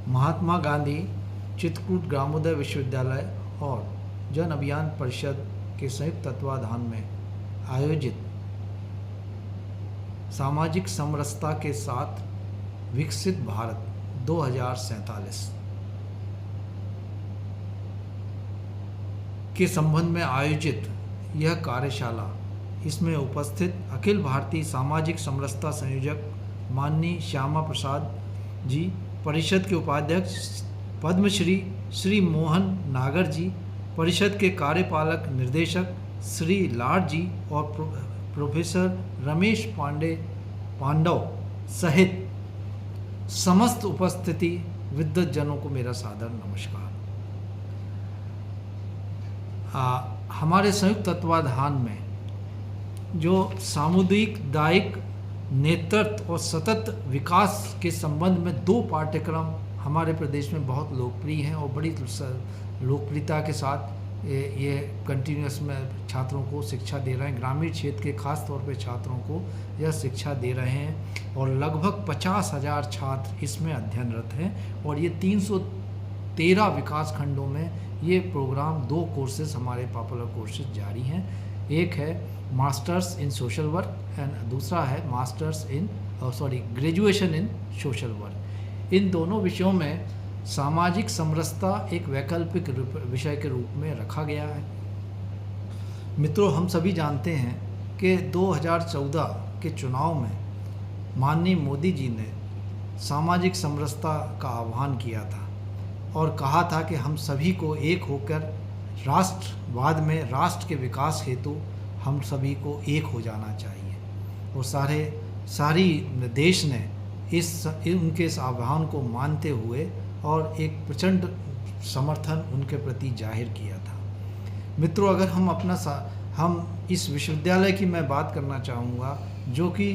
महात्मा गांधी चित्रकूट ग्रामोदय विश्वविद्यालय और जन अभियान परिषद के संयुक्त तत्वाधान में आयोजित सामाजिक समरसता के साथ विकसित भारत 2047 के संबंध में आयोजित यह कार्यशाला, इसमें उपस्थित अखिल भारतीय सामाजिक समरसता संयोजक माननीय श्यामा प्रसाद जी, परिषद के उपाध्यक्ष पद्मश्री श्री मोहन नागर जी, परिषद के कार्यपालक निर्देशक श्री लाड जी और प्रोफेसर रमेश पांडव सहित समस्त उपस्थिति विद्वत जनों को मेरा सादर नमस्कार। हमारे संयुक्त तत्वाधान में जो सामुदायिक नेतृत्व और सतत विकास के संबंध में 2 पाठ्यक्रम हमारे प्रदेश में बहुत लोकप्रिय हैं और बड़ी लोकप्रियता के साथ ये कंटिन्यूस में छात्रों को शिक्षा दे रहे हैं। ग्रामीण क्षेत्र के खास तौर पे छात्रों को यह शिक्षा दे रहे हैं और लगभग 50,000 छात्र इसमें अध्ययनरत हैं और ये 313 विकास खंडों में ये प्रोग्राम 2 कोर्सेज हमारे पॉपुलर कोर्सेज जारी हैं। एक है masters in social work and दूसरा है ग्रेजुएशन इन सोशल वर्क। इन दोनों विषयों में सामाजिक समरसता एक वैकल्पिक विषय के रूप में रखा गया है। मित्रों, हम सभी जानते हैं कि 2014 के चुनाव में माननीय मोदी जी ने सामाजिक समरसता का आह्वान किया था और कहा था कि हम सभी को एक होकर राष्ट्रवाद में राष्ट्र के विकास हेतु हम सभी को एक हो जाना चाहिए और सारी देश ने उनके इस आह्वान को मानते हुए और एक प्रचंड समर्थन उनके प्रति जाहिर किया था। मित्रों, अगर हम इस विश्वविद्यालय की मैं बात करना चाहूँगा जो कि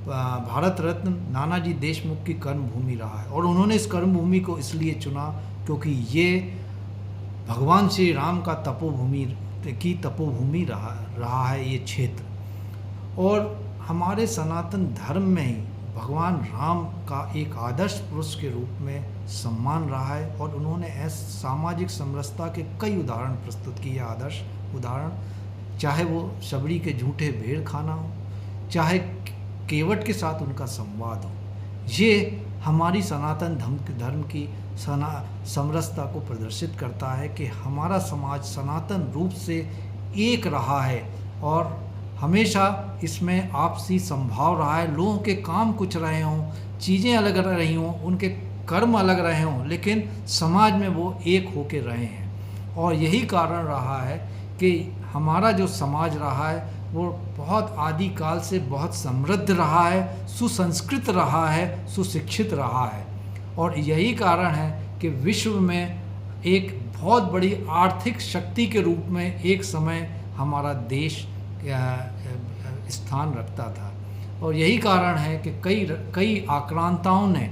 भारत रत्न नानाजी देशमुख की कर्मभूमि रहा है और उन्होंने इस कर्मभूमि को इसलिए चुना क्योंकि ये भगवान श्री राम का तपोभूमि रहा है ये क्षेत्र। और हमारे सनातन धर्म में ही भगवान राम का एक आदर्श पुरुष के रूप में सम्मान रहा है और उन्होंने ऐसे सामाजिक समरसता के कई उदाहरण प्रस्तुत किए। आदर्श उदाहरण, चाहे वो शबरी के झूठे भेड़ खाना हो, चाहे केवट के साथ उनका संवाद हो, ये हमारी सनातन धर्म की समरसता को प्रदर्शित करता है कि हमारा समाज सनातन रूप से एक रहा है और हमेशा इसमें आपसी संभाव रहा है। लोगों के काम कुछ रहे हों, चीज़ें अलग रही हों, उनके कर्म अलग रहे हों, लेकिन समाज में वो एक होके रहे हैं। और यही कारण रहा है कि हमारा जो समाज रहा है वो बहुत आदिकाल से बहुत समृद्ध रहा है, सुसंस्कृत रहा है, सुशिक्षित रहा है। और यही कारण है कि विश्व में एक बहुत बड़ी आर्थिक शक्ति के रूप में एक समय हमारा देश स्थान रखता था। और यही कारण है कि कई आक्रांताओं ने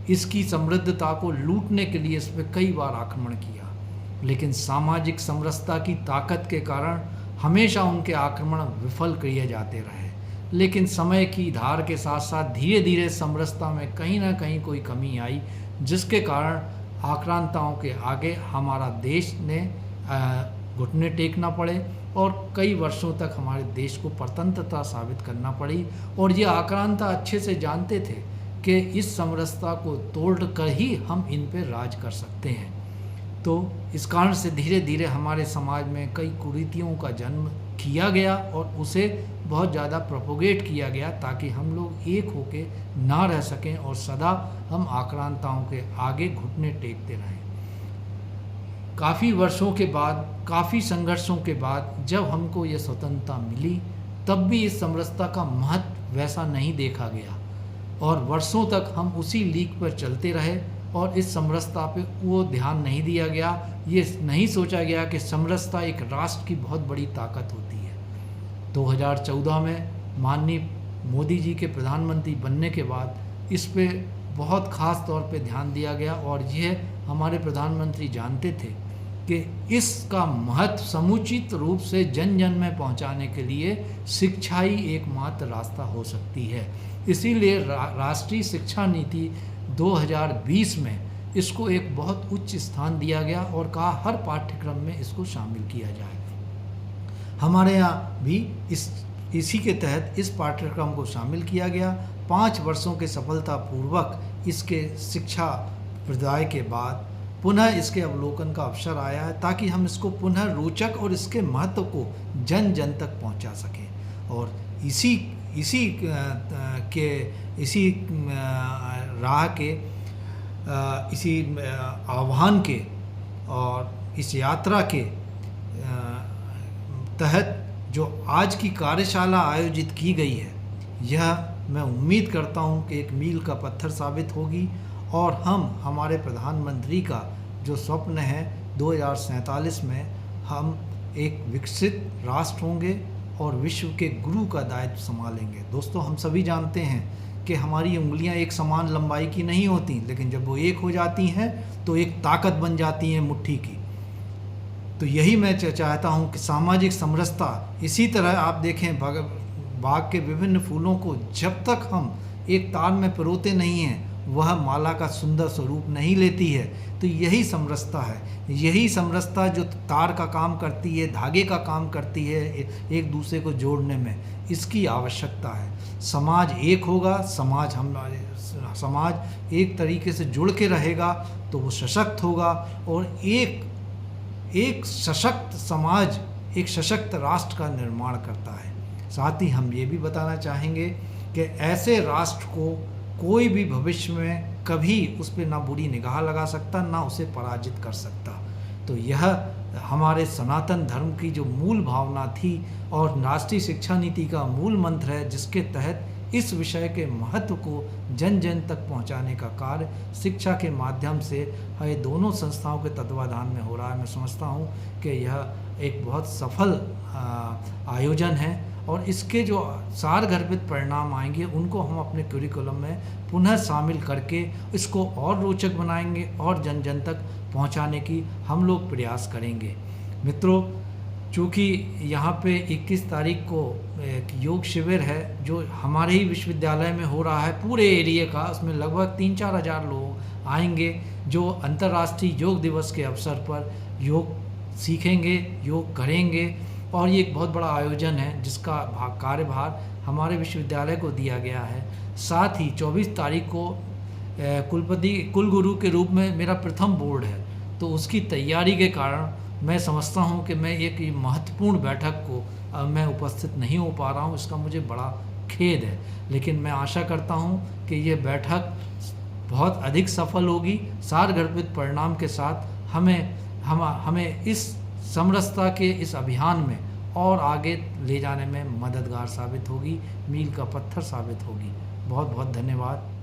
इसकी समृद्धता को लूटने के लिए इस पर कई बार आक्रमण किया, लेकिन सामाजिक समरसता की ताकत के कारण हमेशा उनके आक्रमण विफल किए जाते रहे। लेकिन समय की धार के साथ साथ धीरे धीरे समरसता में कहीं ना कहीं कोई कमी आई, जिसके कारण आक्रांताओं के आगे हमारा देश ने घुटने टेकना पड़े और कई वर्षों तक हमारे देश को परतंत्रता साबित करना पड़ी। और ये आक्रांता अच्छे से जानते थे कि इस समरसता को तोड़ कर ही हम इन पर राज कर सकते हैं। तो इस कारण से धीरे धीरे हमारे समाज में कई कुरीतियों का जन्म किया गया और उसे बहुत ज़्यादा प्रोपोगेट किया गया ताकि हम लोग एक होके ना रह सकें और सदा हम आक्रांताओं के आगे घुटने टेकते रहें। काफ़ी वर्षों के बाद, काफ़ी संघर्षों के बाद जब हमको ये स्वतंत्रता मिली, तब भी इस समरसता का महत्व वैसा नहीं देखा गया और वर्षों तक हम उसी लीक पर चलते रहे और इस समरसता पे वो ध्यान नहीं दिया गया। ये नहीं सोचा गया कि समरसता एक राष्ट्र की बहुत बड़ी ताकत होती है। 2014 में माननीय मोदी जी के प्रधानमंत्री बनने के बाद इस पे बहुत ख़ास तौर पे ध्यान दिया गया और यह हमारे प्रधानमंत्री जानते थे कि इसका महत्व समुचित रूप से जन जन में पहुंचाने के लिए शिक्षा ही एकमात्र रास्ता हो सकती है। इसीलिए राष्ट्रीय शिक्षा नीति 2020 में इसको एक बहुत उच्च स्थान दिया गया और कहा हर पाठ्यक्रम में इसको शामिल किया जाए। हमारे यहाँ भी इसी के तहत इस पाठ्यक्रम को शामिल किया गया। 5 वर्षों के सफलतापूर्वक इसके शिक्षा प्रदाय के बाद पुनः इसके अवलोकन का अवसर आया है, ताकि हम इसको पुनः रोचक और इसके महत्व को जन जन तक पहुंचा सकें। और इसी राह के इसी आह्वान के और इस यात्रा के तहत जो आज की कार्यशाला आयोजित की गई है, यह मैं उम्मीद करता हूं कि एक मील का पत्थर साबित होगी और हम हमारे प्रधानमंत्री का जो स्वप्न है 2047 में हम एक विकसित राष्ट्र होंगे और विश्व के गुरु का दायित्व संभालेंगे। दोस्तों, हम सभी जानते हैं कि हमारी उंगलियां एक समान लंबाई की नहीं होती, लेकिन जब वो एक हो जाती हैं तो एक ताकत बन जाती है मुट्ठी की। तो यही मैं चाहता हूं कि सामाजिक समरसता, इसी तरह आप देखें बाग के विभिन्न फूलों को जब तक हम एक तार में पिरोते नहीं हैं वह माला का सुंदर स्वरूप नहीं लेती है। तो यही समरसता है, यही समरसता जो तार का काम करती है, धागे का काम करती है एक दूसरे को जोड़ने में, इसकी आवश्यकता है। समाज एक होगा, समाज एक तरीके से जुड़ के रहेगा तो वो सशक्त होगा और एक सशक्त समाज एक सशक्त राष्ट्र का निर्माण करता है। साथ ही हम ये भी बताना चाहेंगे कि ऐसे राष्ट्र को कोई भी भविष्य में कभी उस पर ना बुरी निगाह लगा सकता, ना उसे पराजित कर सकता। तो यह हमारे सनातन धर्म की जो मूल भावना थी और राष्ट्रीय शिक्षा नीति का मूल मंत्र है, जिसके तहत इस विषय के महत्व को जन जन तक पहुंचाने का कार्य शिक्षा के माध्यम से ये दोनों संस्थाओं के तत्वाधान में हो रहा है। मैं समझता हूं कि यह एक बहुत सफल आयोजन है और इसके जो सारगर्भित परिणाम आएंगे उनको हम अपने करिकुलम में पुनः शामिल करके इसको और रोचक बनाएंगे और जन जन तक पहुंचाने की हम लोग प्रयास करेंगे। मित्रों, चूँकि यहाँ पे 21 तारीख को एक योग शिविर है जो हमारे ही विश्वविद्यालय में हो रहा है पूरे एरिया का, उसमें लगभग 3-4 हज़ार लोग आएंगे जो अंतर्राष्ट्रीय योग दिवस के अवसर पर योग सीखेंगे, योग करेंगे और ये एक बहुत बड़ा आयोजन है जिसका कार्यभार हमारे विश्वविद्यालय को दिया गया है। साथ ही 24 तारीख को कुलगुरु के रूप में मेरा प्रथम बोर्ड है, तो उसकी तैयारी के कारण मैं समझता हूं कि मैं एक महत्वपूर्ण बैठक को मैं उपस्थित नहीं हो पा रहा हूं। इसका मुझे बड़ा खेद है, लेकिन मैं आशा करता हूं कि ये बैठक बहुत अधिक सफल होगी। सारगर्भित परिणाम के साथ हमें इस समरसता के इस अभियान में और आगे ले जाने में मददगार साबित होगी, मील का पत्थर साबित होगी। बहुत बहुत धन्यवाद।